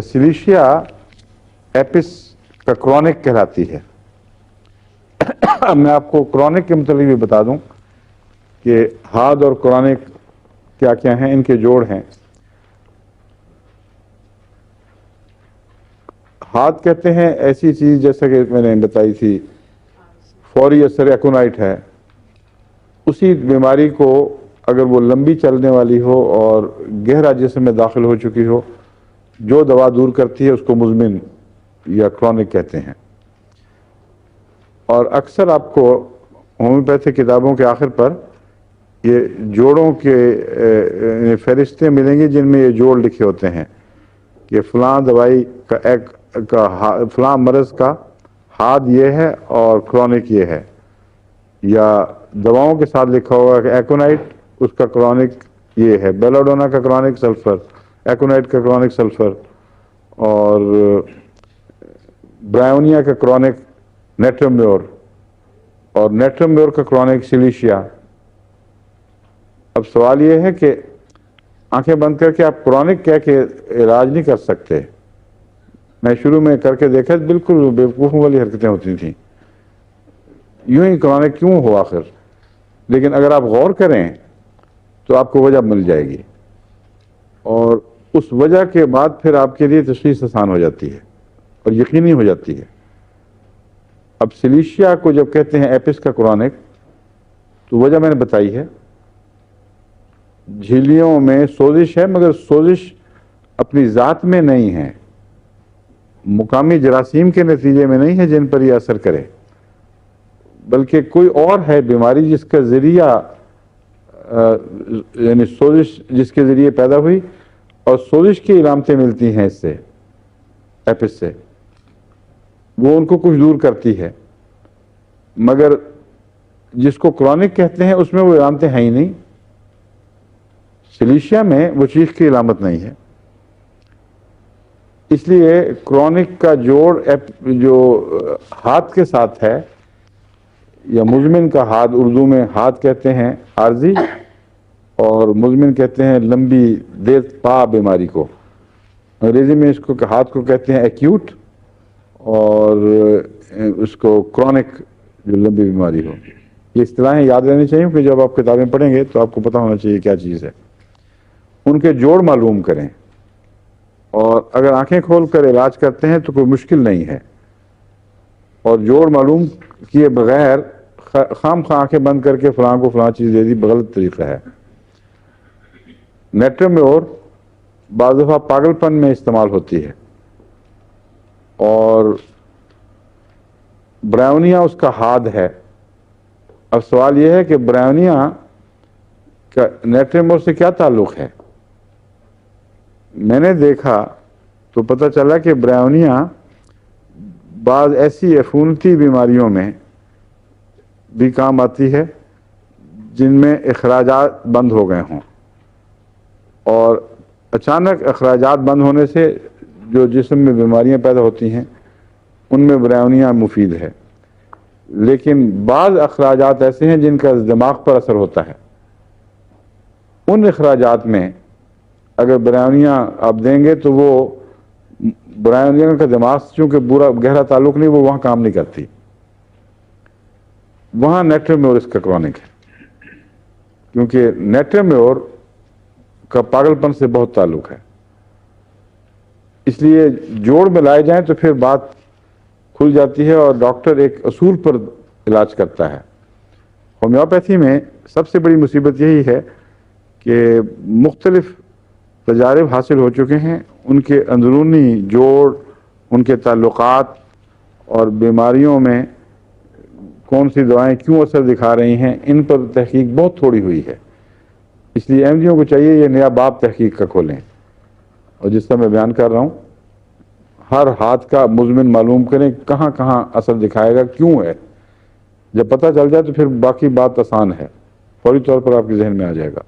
سلیشیا apps کا chronic کہلاتی ہے۔ اب میں آپ کو کرونک کے متعلق بھی بتا دوں کہ ہاد اور کرونک کیا کیا ہیں، ان کے جوڑ ہیں۔ ہاد کہتے ہیں ایسی چیز جیسا کہ میں نے بتائی تھی، فوری اثر ایکونائٹ ہے۔ اسی بیماری کو اگر وہ لمبی چلنے والی ہو اور گہرا جسم میں داخل ہو چکی ہو، جو دوا دور کرتی ہے اس کو مزمن یا کرونک کہتے ہیں۔ اور اکثر آپ کو ہومیوپیتھک کتابوں کے آخر پر یہ جوڑوں کے فہرستیں ملیں گی جن میں یہ جوڑ لکھے ہوتے ہیں کہ فلاں دوائی کا فلاں مرض کا ہاد یہ ہے اور کرونک یہ ہے، یا دواؤں کے ساتھ لکھا ہوگا کہ ایکونائٹ اس کا کرونک یہ ہے، بیلاڈونا کا کرونک سلفر، ایکونائٹ کا کرونک سلفر، اور برائونیا کا کرونک نیٹرمیور، اور نیٹرمیور کا کرونک سلیشیا۔ اب سوال یہ ہے کہ آنکھیں بند کر کے آپ کرونک کہہ کے علاج نہیں کر سکتے۔ میں شروع میں کر کے دیکھا، بالکل بیوقوفوں والی حرکتیں ہوتی تھیں، یوں ہی کرونک کیوں ہو آخر؟ لیکن اگر آپ غور کریں تو آپ کو وجہ مل جائے گی، اور اس وجہ کے بعد پھر آپ کے لیے تشخیص آسان ہو جاتی ہے اور یقینی ہو جاتی ہے۔ اب سلیشیا کو جب کہتے ہیں ایپس کا کرونک، تو وجہ میں نے بتائی ہے، جھلیوں میں سوزش ہے، مگر سوزش اپنی ذات میں نہیں ہے، مقامی جراثیم کے نتیجے میں نہیں ہے جن پر یہ اثر کرے، بلکہ کوئی اور ہے بیماری جس کا ذریعہ یعنی سوزش جس کے ذریعے پیدا ہوئی، اور سوزش کی علامتیں ملتی ہیں اس سے، ایپس سے، وہ ان کو کچھ دور کرتی ہے، مگر جس کو کرونک کہتے ہیں اس میں وہ علامتیں ہیں ہی نہیں۔ سلیشیا میں وہ چیز کی علامت نہیں ہے، اس لیے کرونک کا جوڑ جو ہاتھ کے ساتھ ہے، یا مزمن کا ہاتھ، اردو میں ہاتھ کہتے ہیں عارضی، اور مزمن کہتے ہیں لمبی دیر پا بیماری کو، انگریزی میں اس کو ہاتھ کو کہتے ہیں ایکیوٹ، اور اس کو کرونک جو لمبی بیماری ہو۔ یہ اصطلاحیں یاد رہنی چاہیے کہ جب آپ کتابیں پڑھیں گے تو آپ کو پتہ ہونا چاہیے کیا چیز ہے۔ ان کے جوڑ معلوم کریں، اور اگر آنکھیں کھول کر علاج کرتے ہیں تو کوئی مشکل نہیں ہے، اور جوڑ معلوم کیے بغیر خام خواہ آنکھیں بند کر کے فلاں کو فلاں چیز دے دی، غلط طریقہ ہے۔ نیٹرمیور بعض دفعہ پاگل پن میں استعمال ہوتی ہے، اور برائونیا اس کا ہاد ہے۔ اب سوال یہ ہے کہ برائونیا کا نیٹرمیور سے کیا تعلق ہے؟ میں نے دیکھا تو پتہ چلا کہ برائونیا بعض ایسی عفونتی بیماریوں میں بھی کام آتی ہے جن میں اخراجات بند ہو گئے ہوں، اور اچانک اخراجات بند ہونے سے جو جسم میں بیماریاں پیدا ہوتی ہیں ان میں برائونیا مفید ہے۔ لیکن بعض اخراجات ایسے ہیں جن کا دماغ پر اثر ہوتا ہے، ان اخراجات میں اگر برائونیا آپ دیں گے تو وہ برائونیا کا دماغ سے چونکہ برا گہرا تعلق نہیں، وہ وہاں کام نہیں کرتی، وہاں نیٹرمیور اس کا کرونک ہے، کیونکہ نیٹرمیور کا پاگل پن سے بہت تعلق ہے۔ اس لیے جوڑ میں لائے جائیں تو پھر بات کھل جاتی ہے، اور ڈاکٹر ایک اصول پر علاج کرتا ہے۔ ہومیوپیتھی میں سب سے بڑی مصیبت یہی ہے کہ مختلف تجارب حاصل ہو چکے ہیں، ان کے اندرونی جوڑ، ان کے تعلقات اور بیماریوں میں کون سی دوائیں کیوں اثر دکھا رہی ہیں، ان پر تحقیق بہت تھوڑی ہوئی ہے۔ اس لیے احمدیوں کو چاہیے یہ نیا باب تحقیق کا کھولیں، اور جس طرح میں بیان کر رہا ہوں ہر ہاتھ کا مزمن معلوم کریں، کہاں کہاں اثر دکھائے گا، کیوں ہے۔ جب پتہ چل جائے تو پھر باقی بات آسان ہے، فوری طور پر آپ کے ذہن میں آ جائے گا۔